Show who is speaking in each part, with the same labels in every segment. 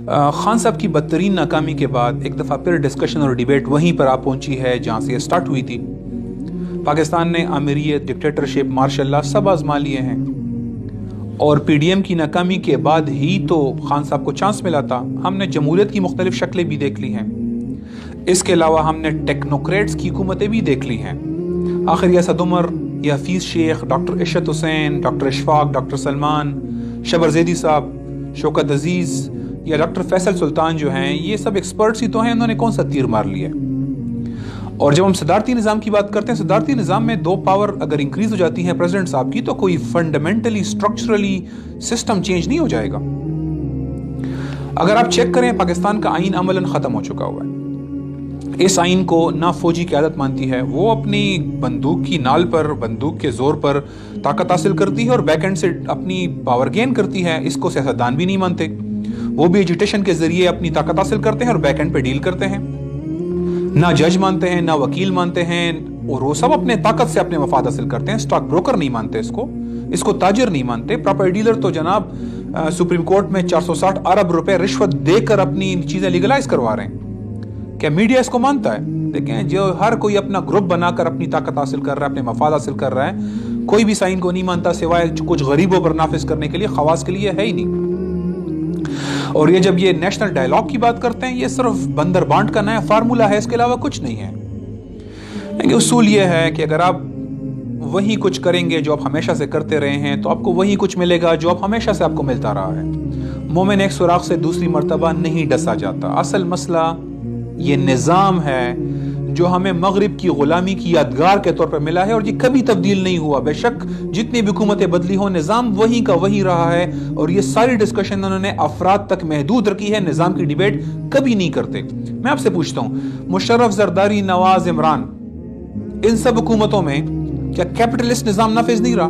Speaker 1: خان صاحب کی بدترین ناکامی کے بعد ایک دفعہ پھر ڈسکشن اور ڈیبیٹ وہیں پر پہنچی ہے جہاں سے یہ سٹارٹ ہوئی تھی۔ پاکستان نے آمیریت، ڈکٹیٹرشپ، مارشل لا سب آزما لیے ہیں، اور پی ڈی ایم کی ناکامی کے بعد ہی تو خان صاحب کو چانس ملا تھا۔ ہم نے جمہوریت کی مختلف شکلیں بھی دیکھ لی ہیں، اس کے علاوہ ہم نے ٹیکنوکریٹس کی حکومتیں بھی دیکھ لی ہیں۔ آخر یہ اسد عمر، یہ حفیظ شیخ، ڈاکٹر عشرت حسین، ڈاکٹر اشفاق، ڈاکٹر سلمان، شبر زیدی صاحب، شوکت عزیز یا ڈاکٹر فیصل سلطان جو ہیں، یہ سب ایکسپرٹس ہی تو ہیں، انہوں نے کون سا تیر مار لیا۔ اور جب ہم صدارتی نظام کی بات کرتے ہیں، صدارتی نظام میں دو پاور اگر انکریز ہو جاتی ہیں پریزیڈنٹ صاحب کی، تو کوئی فنڈامنٹلی اسٹرکچرلی سسٹم چینج نہیں ہو جائے گا۔ اگر آپ چیک کریں، پاکستان کا آئین عملاً ختم ہو چکا ہوا ہے۔ اس آئین کو نہ فوجی قیادت مانتی ہے، وہ اپنی بندوق کی نال پر، بندوق کے زور پر طاقت حاصل کرتی ہے اور بیک اینڈ سے اپنی پاور گین کرتی ہے۔ اس کو سیاستدان بھی نہیں مانتے، وہ بھی ایجوٹیشن کے ذریعے اپنی طاقت حاصل کرتے ہیں اور بیک اینڈ پہ ڈیل کرتے ہیں۔ نہ جج مانتے ہیں، نہ وکیل مانتے ہیں، اور وہ سب اپنے طاقت سے اپنے مفاد حاصل کرتے ہیں۔ سٹاک بروکر نہیں مانتے اس کو تاجر نہیں مانتے۔ پراپرٹی ڈیلر تو جناب سپریم کورٹ میں 460 ارب روپے رشوت دے کر اپنی چیزیں لیگلائز کروا رہے ہیں۔ کیا میڈیا اس کو مانتا ہے؟ دیکھیں، جو ہر کوئی اپنا گروپ بنا کر اپنی طاقت حاصل کر رہا ہے، اپنے مفاد حاصل کر رہا ہے، کوئی بھی سائن کو نہیں مانتا سوائے کچھ غریبوں پر نافذ کرنے کے لیے، خواص کے لیے ہے ہی نہیں۔ اور یہ جب یہ نیشنل ڈائیلاگ کی بات کرتے ہیں، یہ صرف بندر بانٹ کا نیا فارمولا ہے، اس کے علاوہ کچھ نہیں ہے۔ لیکن اصول یہ ہے کہ اگر آپ وہی کچھ کریں گے جو آپ ہمیشہ سے کرتے رہے ہیں، تو آپ کو وہی کچھ ملے گا جو آپ ہمیشہ سے آپ کو ملتا رہا ہے۔ مومن ایک سوراخ سے دوسری مرتبہ نہیں ڈسا جاتا۔ اصل مسئلہ یہ نظام ہے جو ہمیں مغرب کی غلامی کی یادگار کے طور پر ملا ہے، اور یہ کبھی تبدیل نہیں ہوا۔ بے شک جتنی بھی حکومتیں بدلی ہوں، نظام وہی کا وہی رہا ہے، اور یہ ساری ڈسکشن انہوں نے افراد تک محدود رکھی ہے، نظام کی ڈیبیٹ کبھی نہیں کرتے۔ میں آپ سے پوچھتا ہوں، مشرف، زرداری، نواز، عمران، ان سب حکومتوں میں کیا کیپٹلسٹ نظام نافذ نہیں رہا؟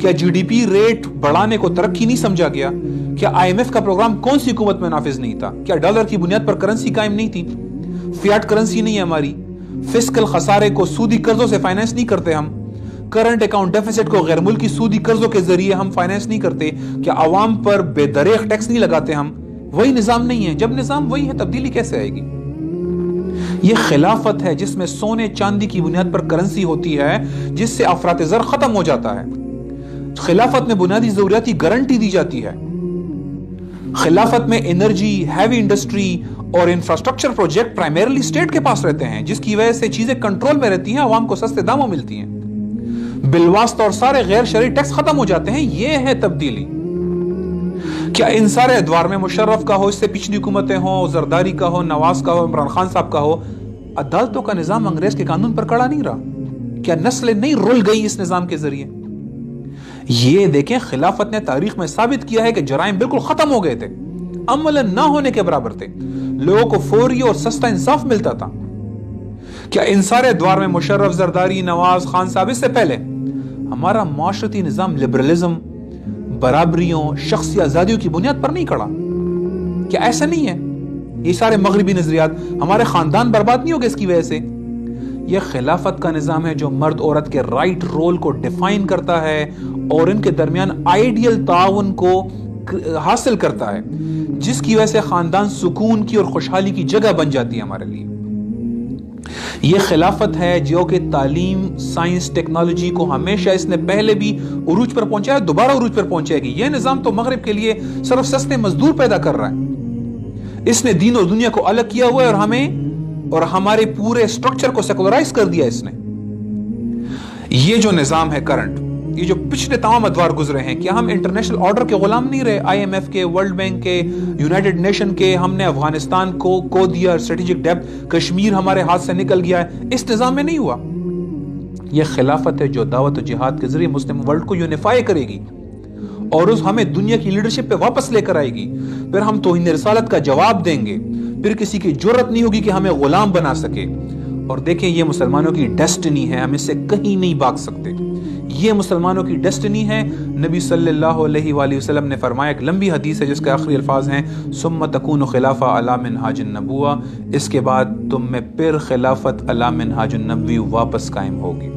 Speaker 1: کیا جی ڈی پی ریٹ بڑھانے کو ترقی نہیں سمجھا گیا؟ کیا آئی ایم ایف کا پروگرام کون سی حکومت میں نافذ نہیں تھا؟ کیا ڈالر کی بنیاد پر کرنسی قائم نہیں تھی؟ فیاٹ کرنسی نہیں ہے ہماری؟ فسکل خسارے کو سودی قرضوں سے فائنانس نہیں کرتے ہم؟ کرنٹ اکاؤنٹ ڈیفیسٹ کو غیر ملکی سودی قرضوں کے ذریعے ہم فائنانس نہیں کرتے؟ کیا عوام پر بے دریغ ٹیکس نہیں لگاتے ہم؟ وہی نظام نہیں ہے۔ جب نظام وہی ہے، تبدیلی کیسے آئے گی؟ یہ خلافت ہے جس میں سونے چاندی کی بنیاد پر کرنسی ہوتی ہے، جس سے افراط زر ختم ہو جاتا ہے۔ خلافت میں بنیادی ضروریاتی گارنٹی دی جاتی ہے۔ خلافت میں انرجی، ہیوی انڈسٹری اور انفراسٹرکچر پروجیکٹ پرائمرلی اسٹیٹ کے پاس رہتے ہیں، جس کی وجہ سے چیزیں کنٹرول میں رہتی ہیں، عوام کو سستے داموں ملتی ہیں، بالواسطہ اور سارے غیر شرعی ٹیکس ختم ہو جاتے ہیں۔ یہ ہے تبدیلی۔ کیا ان سارے ادوار میں مشرف کا ہو، اس سے پچھلی حکومتیں ہوں، زرداری کا ہو، نواز کا ہو، عمران خان صاحب کا ہو، عدالتوں کا نظام انگریز کے قانون پر کھڑا نہیں رہا؟ کیا نسلیں نہیں رل گئی اس نظام کے ذریعے؟ یہ دیکھیں، خلافت نے تاریخ میں ثابت کیا ہے کہ جرائم بالکل ختم ہو گئے تھے، عمل نہ ہونے کے برابر تھے، لوگوں کو فوری اور سستا انصاف ملتا تھا۔ کیا ان سارے ادوار میں مشرف، زرداری، نواز، خان صاحب، اس سے پہلے ہمارا معاشرتی نظام لبرلزم، برابریوں، شخصی آزادیوں کی بنیاد پر نہیں کھڑا؟ کیا ایسا نہیں ہے؟ یہ سارے مغربی نظریات، ہمارے خاندان برباد نہیں ہو گئے اس کی وجہ سے؟ یہ خلافت کا نظام ہے جو مرد عورت کے رائٹ رول کو ڈیفائن کرتا ہے اور ان کے درمیان آئیڈیل تعاون کو حاصل کرتا ہے، جس کی وجہ سے خاندان سکون کی اور خوشحالی کی جگہ بن جاتی ہے ہمارے لیے۔ یہ خلافت ہے جو کہ تعلیم، سائنس، ٹیکنالوجی کو ہمیشہ اس نے پہلے بھی عروج پر پہنچایا، دوبارہ عروج پر پہنچے گی۔ یہ نظام تو مغرب کے لیے صرف سستے مزدور پیدا کر رہا ہے۔ اس نے دین اور دنیا کو الگ کیا ہوا ہے، اور ہمیں اور ہمارے پورے سٹرکچر کو سیکولرائز کر دیا اس نے۔ یہ جو نظام ہے کرنٹ، یہ جو پچھلے تمام ادوار گزرے ہیں، کیا ہم انٹرنیشنل آرڈر کے غلام نہیں رہے؟ آئی ایم ایف کے، ورلڈ بینک کے، یونائٹڈ نیشن کے؟ ہم نے افغانستان کو دیا اسٹریٹجک ڈیپتھ، کشمیر ہمارے ہاتھ سے نکل گیا ہے، اس نظام میں نہیں ہوا۔ یہ خلافت ہے جو دعوت و جہاد کے ذریعے مسلم ورلڈ کو یونیفائی کرے گی اور ہمیں دنیا کی لیڈرشپ پہ واپس لے کر آئے گی۔ پھر ہم توہین رسالت کا جواب دیں گے، پھر کسی کی جرت نہیں ہوگی کہ ہمیں غلام بنا سکے۔ اور دیکھیں، یہ مسلمانوں کی ڈیسٹنی ہے، ہم اس سے کہیں نہیں بھاگ سکتے۔ یہ مسلمانوں کی ڈیسٹنی ہے۔ نبی صلی اللہ علیہ وآلہ وسلم نے فرمایا، ایک لمبی حدیث ہے جس کے آخری الفاظ ہیں، ثم تکون خلافہ علی منہاج النبوہ، اس کے بعد تم میں پھر خلافت علی منہاج النبوی واپس قائم ہوگی۔